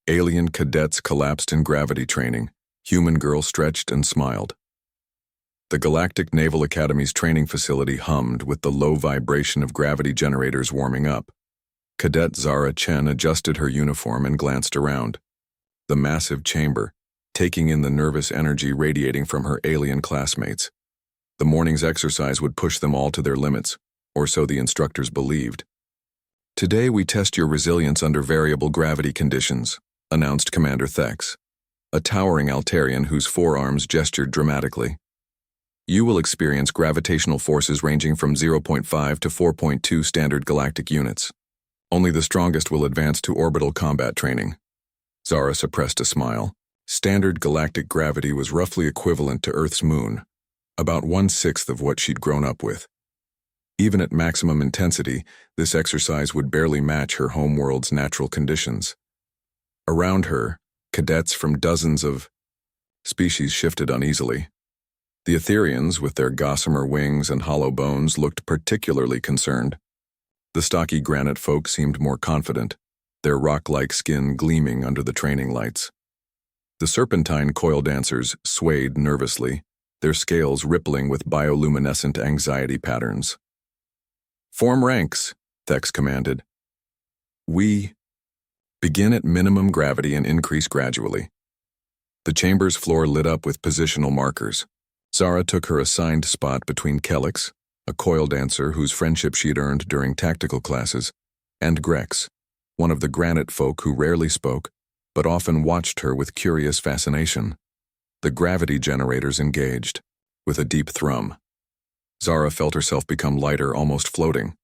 Alien cadets collapsed in gravity training. Human girl stretched and smiled. The Galactic Naval Academy's training facility hummed with the low vibration of gravity generators warming up. Cadet Zara Chen adjusted her uniform and glanced around. The massive chamber, taking in the nervous energy radiating from her alien classmates. The morning's exercise would push them all to their limits, or so the instructors believed. "Today we test your resilience under variable gravity conditions," announced Commander Thex, a towering Altarian whose forearms gestured dramatically. "You will experience gravitational forces ranging from 0.5 to 4.2 standard galactic units. Only the strongest will advance to orbital combat training." Zara suppressed a smile. Standard galactic gravity was roughly equivalent to Earth's moon, about 1/6 of what she'd grown up with. Even at maximum intensity, this exercise would barely match her homeworld's natural conditions. Around her, cadets from dozens of species shifted uneasily. The Etherians, with their gossamer wings and hollow bones, looked particularly concerned. The stocky granite folk seemed more confident, their rock-like skin gleaming under the training lights. The serpentine coil dancers swayed nervously, their scales rippling with bioluminescent anxiety patterns. "Form ranks," Thex commanded. "We begin at minimum gravity and increase gradually." The chamber's floor lit up with positional markers. Zara took her assigned spot between Kelix, a coil dancer whose friendship she'd earned during tactical classes, and Grex, one of the granite folk who rarely spoke, but often watched her with curious fascination. The gravity generators engaged, with a deep thrum. Zara felt herself become lighter, almost floating.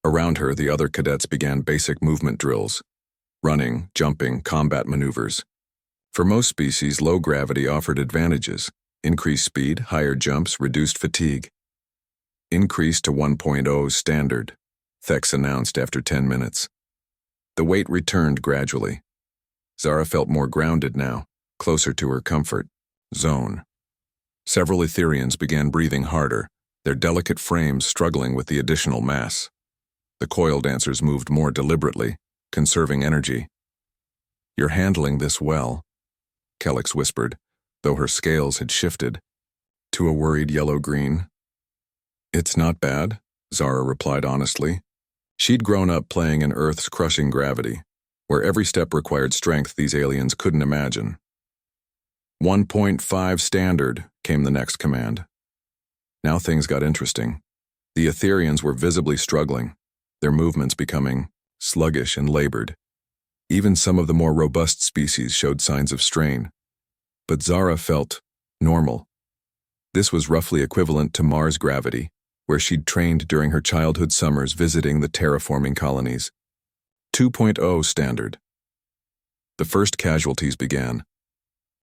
Around her, the other cadets began basic movement drills: running, jumping, combat maneuvers. For most species, low gravity offered advantages: increased speed, higher jumps, reduced fatigue. "Increase to 1.0 standard," Thex announced after 10 minutes. The weight returned gradually. Zara felt more grounded now, closer to her comfort zone. Several Etherians began breathing harder, their delicate frames struggling with the additional mass. The coil dancers moved more deliberately, conserving energy. "You're handling this well," Kelix whispered, though her scales had shifted to a worried yellow-green. "It's not bad," Zara replied honestly. She'd grown up playing in Earth's crushing gravity, where every step required strength these aliens couldn't imagine. 1.5 standard, came the next command. Now things got interesting. The Etherians were visibly struggling, their movements becoming sluggish and labored. Even some of the more robust species showed signs of strain. But Zara felt normal. This was roughly equivalent to Mars gravity, where she'd trained during her childhood summers visiting the terraforming colonies. 2.0 standard. The first casualties began.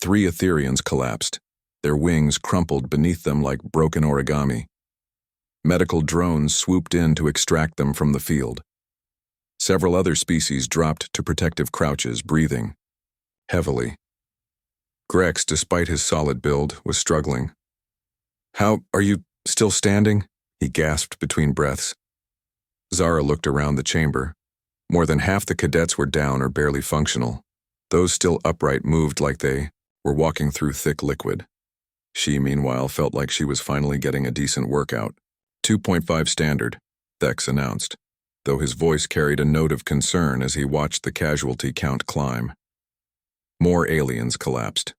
3 Etherians collapsed, their wings crumpled beneath them like broken origami. Medical drones swooped in to extract them from the field. Several other species dropped to protective crouches, breathing heavily. Grex, despite his solid build, was struggling. "How are you still standing?" he gasped between breaths. Zara looked around the chamber. More than half the cadets were down or barely functional. Those still upright moved like they were walking through thick liquid. She, meanwhile, felt like she was finally getting a decent workout. 2.5 standard, Thex announced, though his voice carried a note of concern as he watched the casualty count climb. More aliens collapsed.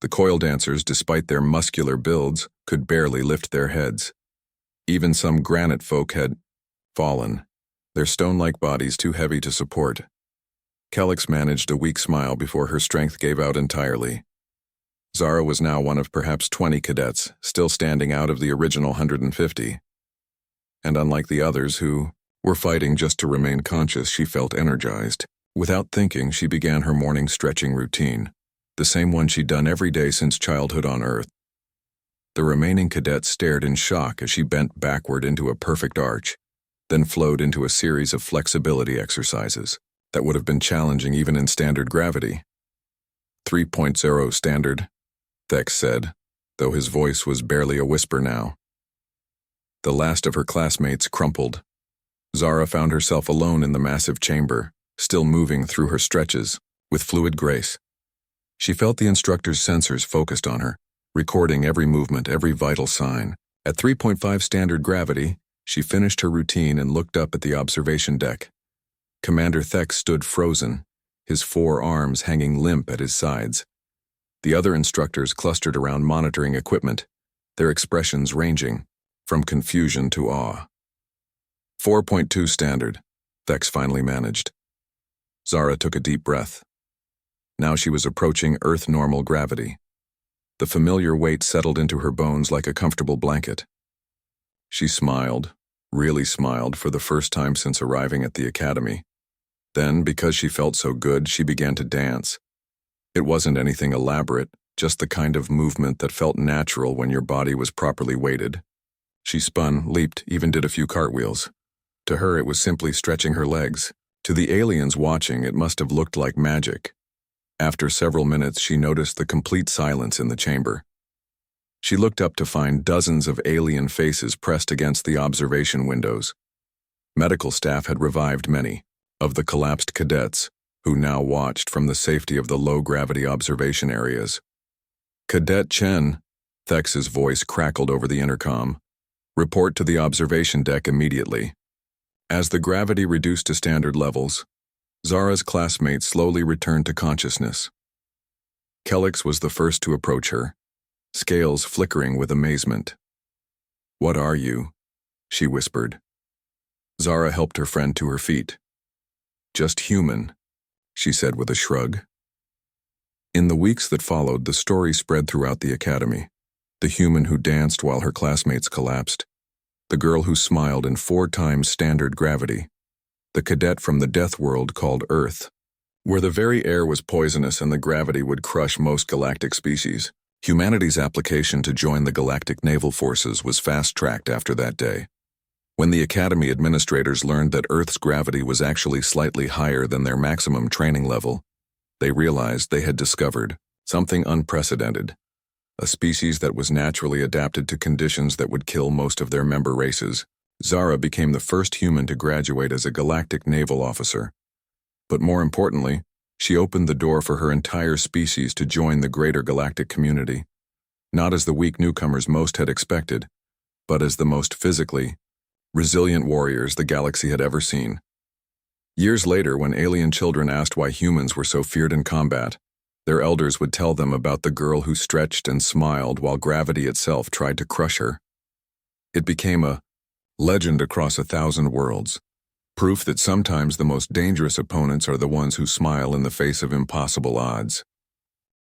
The coil dancers, despite their muscular builds, could barely lift their heads. Even some granite folk had fallen, their stone-like bodies too heavy to support. Kelix managed a weak smile before her strength gave out entirely. Zara was now one of perhaps 20 cadets, still standing out of the original 150. And unlike the others who were fighting just to remain conscious, she felt energized. Without thinking, she began her morning stretching routine, the same one she'd done every day since childhood on Earth. The remaining cadets stared in shock as she bent backward into a perfect arch, then flowed into a series of flexibility exercises that would have been challenging even in standard gravity. 3.0 standard, Thex said, though his voice was barely a whisper now. The last of her classmates crumpled. Zara found herself alone in the massive chamber, still moving through her stretches, with fluid grace. She felt the instructor's sensors focused on her, recording every movement, every vital sign. At 3.5 standard gravity, she finished her routine and looked up at the observation deck. Commander Thex stood frozen, his 4 arms hanging limp at his sides. The other instructors clustered around monitoring equipment, their expressions ranging from confusion to awe. 4.2 standard, Thex finally managed. Zara took a deep breath. Now she was approaching Earth-normal gravity. The familiar weight settled into her bones like a comfortable blanket. She smiled, really smiled, for the first time since arriving at the academy. Then, because she felt so good, she began to dance. It wasn't anything elaborate, just the kind of movement that felt natural when your body was properly weighted. She spun, leaped, even did a few cartwheels. To her, it was simply stretching her legs. To the aliens watching, it must have looked like magic. After several minutes, she noticed the complete silence in the chamber. She looked up to find dozens of alien faces pressed against the observation windows. Medical staff had revived many of the collapsed cadets, who now watched from the safety of the low-gravity observation areas. "Cadet Chen," Thex's voice crackled over the intercom. "Report to the observation deck immediately." As the gravity reduced to standard levels, Zara's classmate slowly returned to consciousness. Kellix was the first to approach her, scales flickering with amazement. "What are you?" she whispered. Zara helped her friend to her feet. "Just human," she said with a shrug. In the weeks that followed, the story spread throughout the academy. The human who danced while her classmates collapsed. The girl who smiled in 4 times standard gravity. The cadet from the death world called Earth, where the very air was poisonous and the gravity would crush most galactic species. Humanity's application to join the Galactic Naval Forces was fast-tracked after that day. When the Academy administrators learned that Earth's gravity was actually slightly higher than their maximum training level, they realized they had discovered something unprecedented, a species that was naturally adapted to conditions that would kill most of their member races. Zara became the first human to graduate as a galactic naval officer. But more importantly, she opened the door for her entire species to join the greater galactic community, not as the weak newcomers most had expected, but as the most physically resilient warriors the galaxy had ever seen. Years later, when alien children asked why humans were so feared in combat, their elders would tell them about the girl who stretched and smiled while gravity itself tried to crush her. It became a legend across 1,000 worlds, proof that sometimes the most dangerous opponents are the ones who smile in the face of impossible odds.